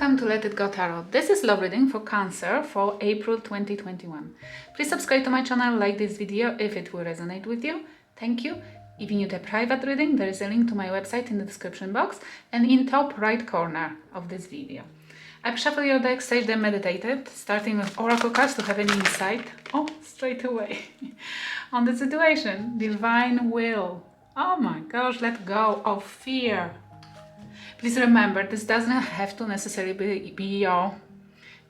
welcome to Let It Go Tarot. This is love reading for Cancer for April 2021. Please subscribe to my channel, like this video if it will resonate with you. Thank you. If you need a private reading, there is a link to my website in the description box and in top right corner of this video. I've shuffled your deck, saged them, meditated, starting with oracle cards to have an insight, straight away, on the situation. Divine will. Oh my gosh, let go of fear. Please remember, this doesn't have to necessarily be your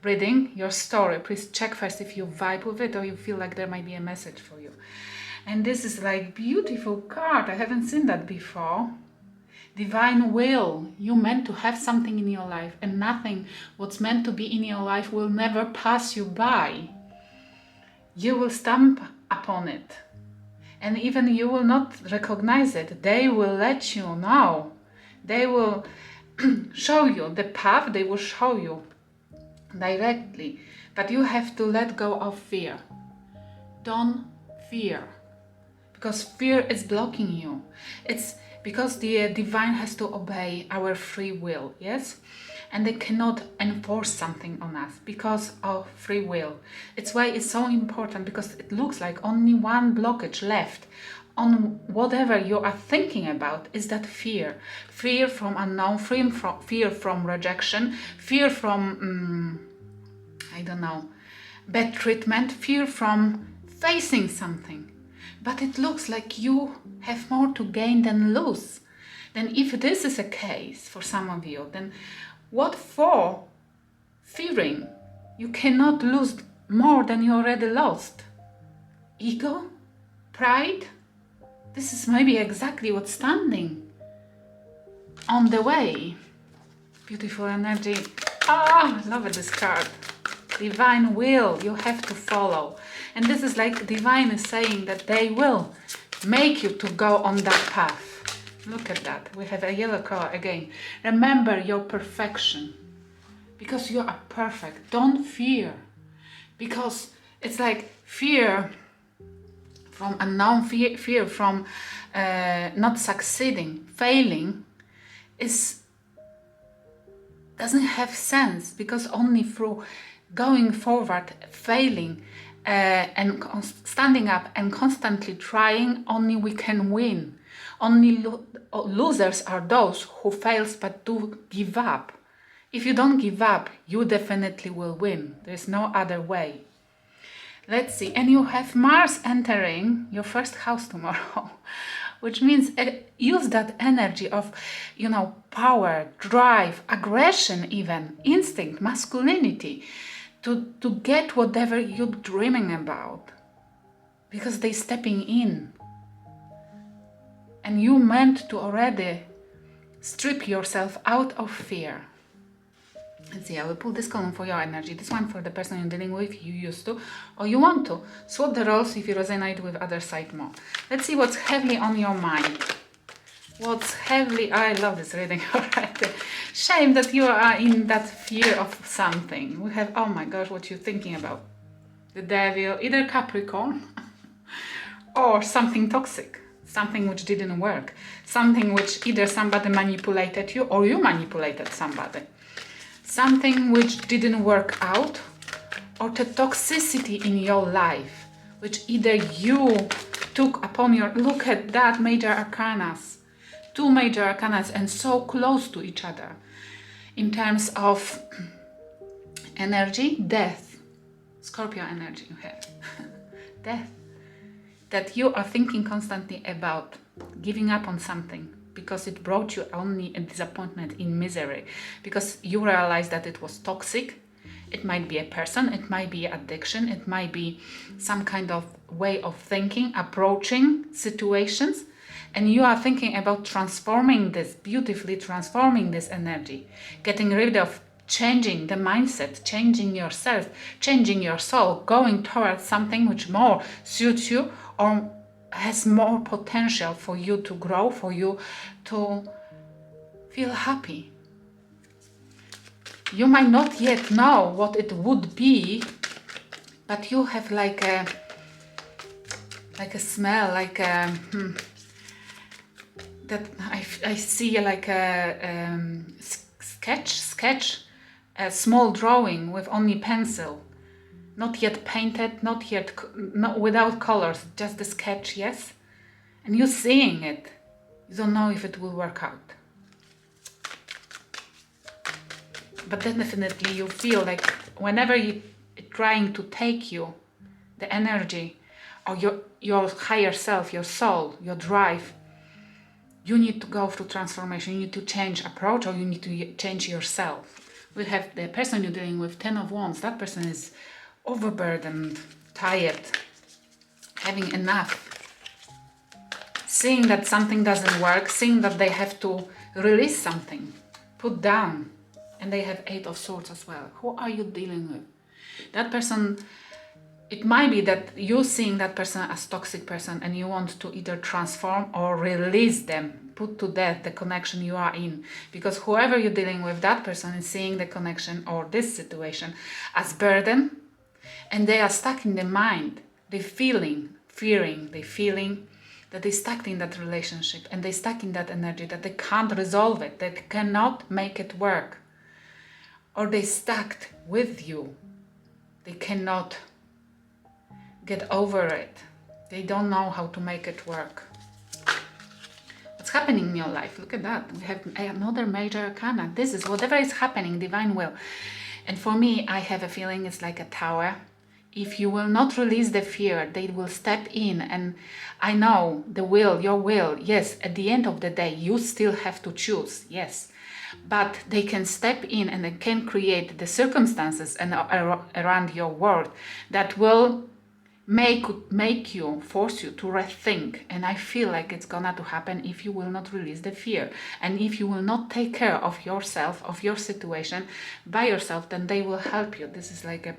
reading, your story. Please check first if you vibe with it or you feel like there might be a message for you. And this is like beautiful card. I haven't seen that before. Divine will. You meant to have something in your life, and nothing what's meant to be in your life will never pass you by. You will stump upon it. And even you will not recognize it. They will let you know. They will show you the path, they will show you directly. But you have to let go of fear. Don't fear. Because fear is blocking you. It's because the divine has to obey our free will, yes? And they cannot enforce something on us because of free will. It's why it's so important, because it looks like only one blockage left on whatever you are thinking about is that fear. Fear from unknown, fear from rejection, fear from, bad treatment, fear from facing something. But it looks like you have more to gain than lose. Then if this is a case for some of you, then what for fearing? You cannot lose more than you already lost. Ego? Pride? This is maybe exactly what's standing on the way. Beautiful energy. I love this card. Divine will, you have to follow. And this is like divine is saying that they will make you to go on that path. Look at that. We have a yellow color again. Remember your perfection. Because you are perfect. Don't fear. Because it's like fear from unknown, fear from not succeeding, failing, doesn't have sense, because only through going forward, failing, and standing up and constantly trying, only we can win. Only losers are those who fails but do give up. If you don't give up, you definitely will win. There's no other way. Let's see, and you have Mars entering your first house tomorrow, which means use that energy of, power, drive, aggression even, instinct, masculinity, to get whatever you're dreaming about, because they're stepping in. And you meant to already strip yourself out of fear. Let's see, I will pull this column for your energy, this one for the person you're dealing with, you used to, or you want to. Swap the roles if you resonate with other side more. Let's see what's heavily on your mind. What's heavily, I love this reading already. Shame that you are in that fear of something. We have, oh my gosh, what you're thinking about. The devil, either Capricorn, or something toxic. Something which didn't work. Something which either somebody manipulated you or you manipulated somebody. Something which didn't work out, or the toxicity in your life, which either you took upon your... Look at that, major arcanas. Two major arcanas, and so close to each other. In terms of energy, death. Scorpio energy you have. Death. That you are thinking constantly about giving up on something, because it brought you only a disappointment in misery, because you realize that it was toxic. It might be a person, it might be addiction, it might be some kind of way of thinking, approaching situations, and you are thinking about transforming this, beautifully transforming this energy, getting rid of, changing the mindset, changing yourself, changing your soul, going towards something which more suits you or has more potential for you to grow, for you to feel happy. You might not yet know what it would be, but you have like a smell, that I see like a sketch a small drawing with only pencil, not yet painted, not without colors, just the sketch, yes? And you're seeing it, you don't know if it will work out. But then definitely you feel like whenever you're trying to take you, the energy, or your higher self, your soul, your drive, you need to go through transformation, you need to change approach, or you need to change yourself. We have the person you're dealing with, 10 of Wands. That person is overburdened, tired, having enough, seeing that something doesn't work, seeing that they have to release something, put down, and they have 8 of Swords as well. Who are you dealing with? That person, it might be that you're seeing that person as toxic person and you want to either transform or release them, put to death the connection you are in. Because whoever you're dealing with, that person is seeing the connection or this situation as burden, and they are stuck in the mind. They're fearing that they're stuck in that relationship and they're stuck in that energy, that they can't resolve it, they cannot make it work. Or they're stuck with you. They cannot get over it. They don't know how to make it work. What's happening in your life? Look at that. We have another major arcana. This is whatever is happening, divine will. And for me, I have a feeling it's like a tower. If you will not release the fear, they will step in. And I know the will, your will, yes, at the end of the day, you still have to choose, yes. But they can step in and they can create the circumstances and around your world that will make you, force you to rethink. And I feel like it's gonna to happen if you will not release the fear. And if you will not take care of yourself, of your situation by yourself, then they will help you. This is like a,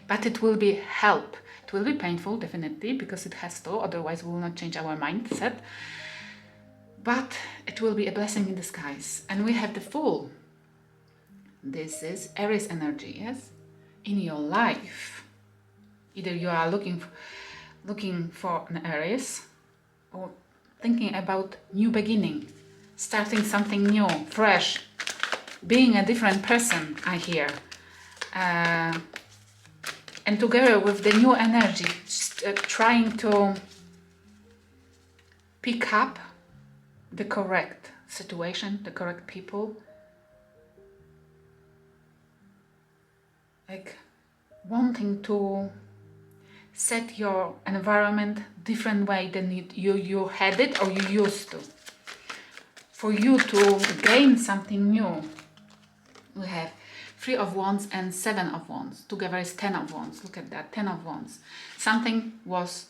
but it will be help. It will be painful, definitely, because it has to, otherwise we will not change our mindset. But it will be a blessing in disguise. And we have the Fool. This is Aries energy, yes? In your life. Either you are looking for an Aries or thinking about new beginning, starting something new, fresh, being a different person, I hear. And together with the new energy, trying to pick up the correct situation, the correct people, like wanting to set your environment different way than you had it or you used to. For you to gain something new, we have 3 of Wands and 7 of Wands. Together is 10 of Wands. Look at that, 10 of Wands. Something was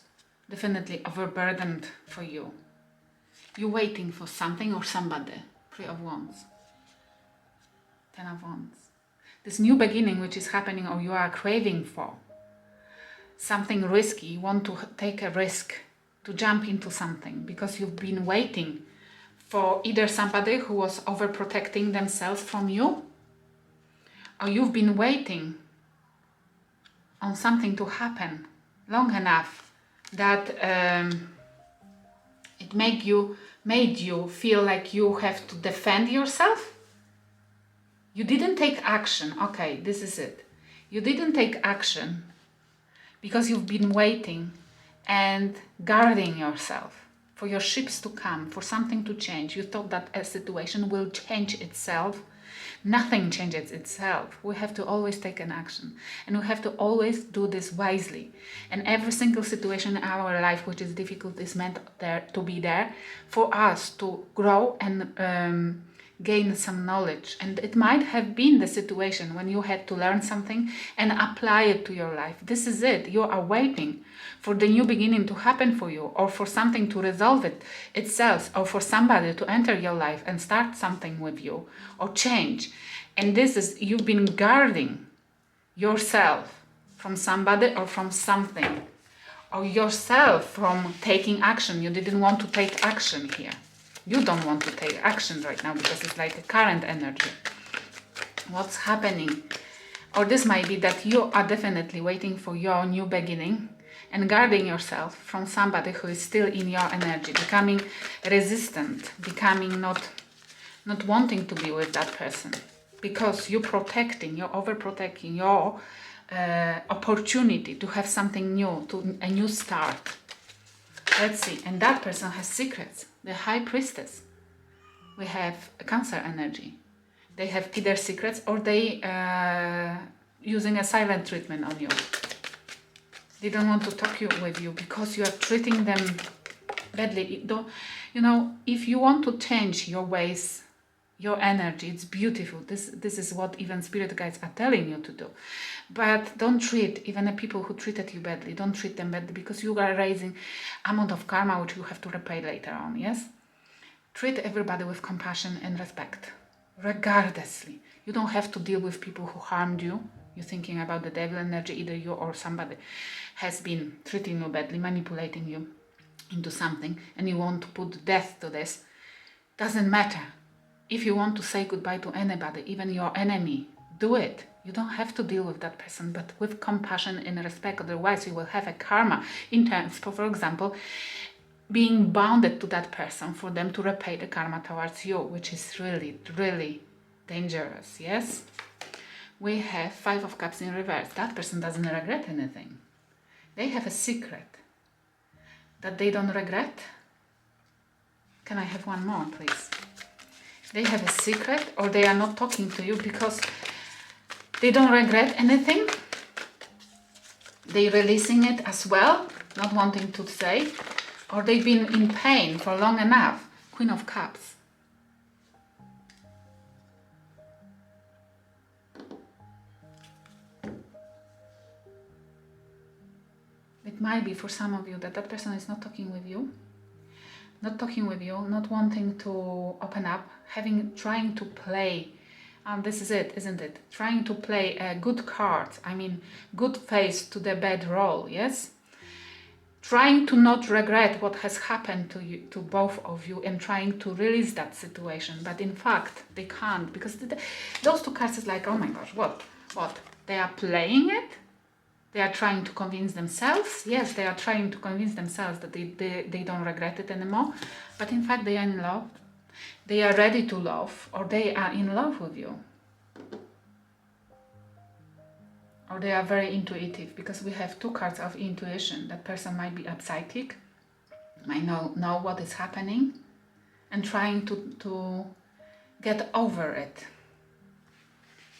definitely overburdened for you. You're waiting for something or somebody. 3 of Wands. 10 of Wands. This new beginning which is happening or you are craving for. Something risky. You want to take a risk. To jump into something. Because you've been waiting for either somebody who was overprotecting themselves from you. Or you've been waiting on something to happen long enough that it made you feel like you have to defend yourself. You didn't take action. Okay, this is it. You didn't take action because you've been waiting and guarding yourself for your ships to come, for something to change. You thought that a situation will change itself. Nothing changes itself. We have to always take an action, and we have to always do this wisely. And every single situation in our life which is difficult is meant to be there for us to grow and gain some knowledge. And it might have been the situation when you had to learn something and apply it to your life. This is it. You are waiting for the new beginning to happen for you, or for something to resolve itself, or for somebody to enter your life and start something with you or change. And this is, you've been guarding yourself from somebody or from something, or yourself from taking action. You didn't want to take action here. You don't want to take action right now because it's like a current energy. What's happening? Or this might be that you are definitely waiting for your new beginning and guarding yourself from somebody who is still in your energy, becoming resistant, becoming not wanting to be with that person. because you're overprotecting your opportunity to have something new, to a new start. Let's see. And that person has secrets. The High Priestess. We have a Cancer energy. They have either secrets or they using a silent treatment on you. They don't want to talk with you because you are treating them badly. You know, if you want to change your ways, your energy, it's beautiful. This is what even spirit guides are telling you to do. But don't treat even the people who treated you badly. Don't treat them badly because you are raising amount of karma which you have to repay later on. Yes. Treat everybody with compassion and respect, regardlessly. You don't have to deal with people who harmed you. You're thinking about the devil energy, either you or somebody has been treating you badly, manipulating you into something, and you want to put death to this. Doesn't matter. If you want to say goodbye to anybody, even your enemy, do it. You don't have to deal with that person, but with compassion and respect. Otherwise, you will have a karma in terms, for example, being bounded to that person for them to repay the karma towards you, which is really, really dangerous, yes? We have 5 of Cups in reverse. That person doesn't regret anything. They have a secret that they don't regret. Can I have one more, please? They have a secret, or they are not talking to you because they don't regret anything. They're releasing it as well, not wanting to say, or they've been in pain for long enough. Queen of Cups. It might be for some of you that that person is not talking with you, not wanting to open up, trying to play. This is it, isn't it? Trying to play a good card, good face to the bad role, yes? Trying to not regret what has happened to you, to both of you, and trying to release that situation. But in fact, they can't, because those 2 cards is like, oh my gosh, what? They are playing it? They are trying to convince themselves. Yes, they are trying to convince themselves that they don't regret it anymore. But in fact, they are in love. They are ready to love, or they are in love with you. Or they are very intuitive, because we have 2 cards of intuition. That person might be a psychic, might know what is happening, and trying to get over it.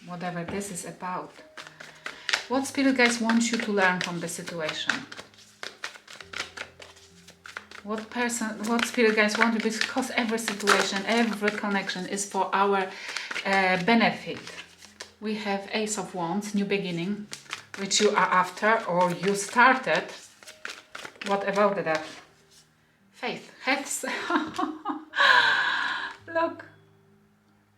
Whatever this is about. What spirit guides want you to learn from the situation? What spirit guides want you, because every situation, every connection is for our benefit. We have Ace of Wands, new beginning, which you are after, or you started. What about that? Faith. Look,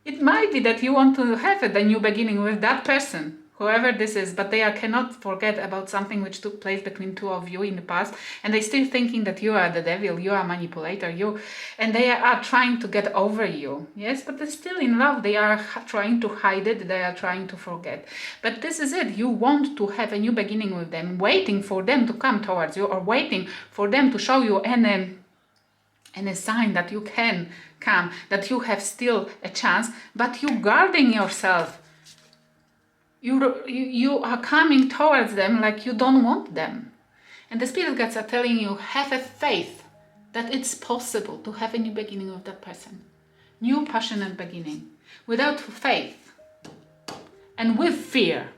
it might be that you want to have a new beginning with that person, whoever this is, but they cannot forget about something which took place between 2 of you in the past, and they're still thinking that you are the devil, you are a manipulator, and they are trying to get over you, yes, but they're still in love. They are trying to hide it, they are trying to forget. But this is it, you want to have a new beginning with them, waiting for them to come towards you, or waiting for them to show you any sign that you can come, that you have still a chance, but you guarding yourself. You are coming towards them like you don't want them. And the spirit guides are telling you, have a faith that it's possible to have a new beginning with that person. New passionate beginning. Without faith and with fear,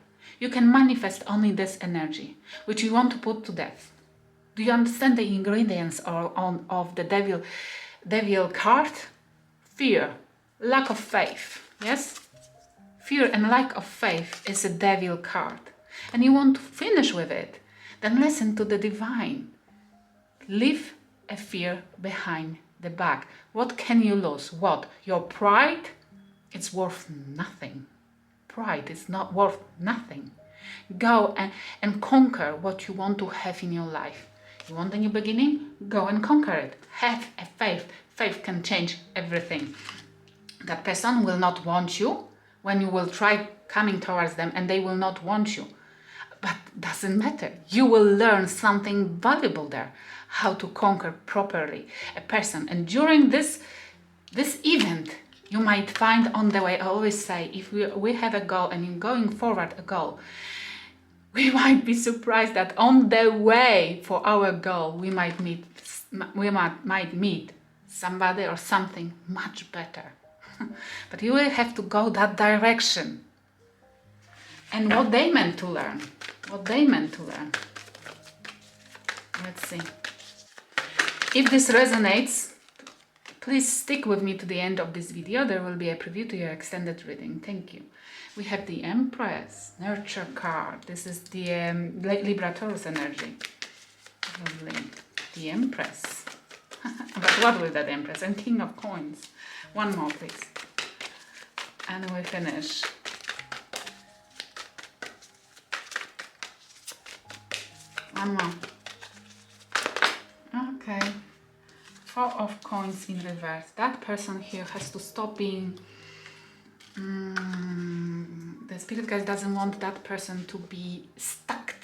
you can manifest only this energy, which you want to put to death. Do you understand the ingredients of the devil card? Fear, lack of faith, yes? Fear and lack of faith is a devil card. And you want to finish with it. Then listen to the divine. Leave a fear behind the back. What can you lose? What? Your pride? It's worth nothing. Pride is not worth nothing. Go and conquer what you want to have in your life. You want a new beginning? Go and conquer it. Have a faith. Faith can change everything. That person will not want you when you will try coming towards them, and they will not want you. But doesn't matter. You will learn something valuable there. How to conquer properly a person. And during this event, You might find on the way, I always say, if we have a goal and in going forward a goal, we might be surprised that on the way for our goal, we might meet somebody or something much better. But you will have to go that direction. And what they meant to learn. Let's see. If this resonates, please stick with me to the end of this video. There will be a preview to your extended reading. Thank you. We have the Empress, Nurture card. This is the Libra Taurus energy. Lovely. The Empress. But what with that Empress? And King of Coins. One more, please. And we finish. One more. Okay. Four of Coins in reverse. That person here has to stop being... the Spirit Guide doesn't want that person to be stuck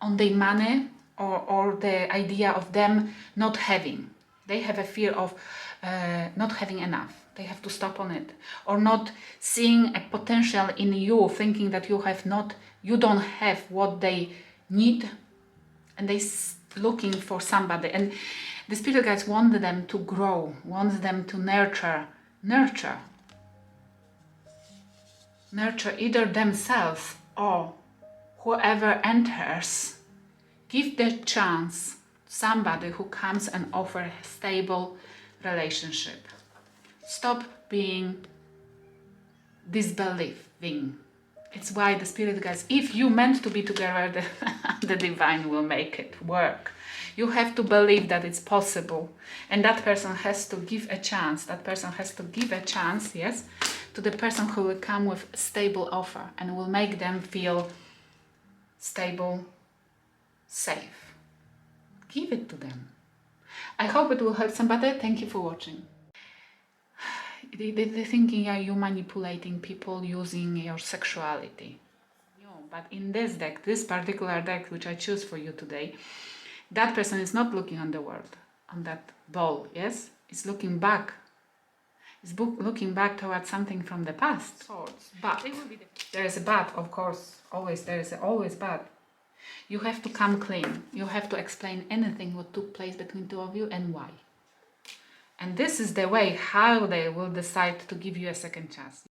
on their money or the idea of them not having. They have a fear of not having enough. They have to stop on it. Or not seeing a potential in you, thinking that you don't have what they need, and they looking for somebody. And the Spirit Guides want them to grow, want them to nurture either themselves or whoever enters. Give the chance to somebody who comes and offers a stable relationship. Stop being disbelieving. It's why the Spirit Guides, if you meant to be together, the Divine will make it work. You have to believe that it's possible. And that person has to give a chance. Yes, to the person who will come with a stable offer and will make them feel stable, safe. Give it to them. I hope it will help somebody. Thank you for watching. They're thinking you're manipulating people using your sexuality. No, but in this deck, this particular deck which I choose for you today, that person is not looking on the world, on that ball, yes? It's looking back. It's looking back towards something from the past. Swords. But there is a but, of course. There is always but. You have to come clean. You have to explain anything what took place between two of you and why. And this is the way how they will decide to give you a second chance.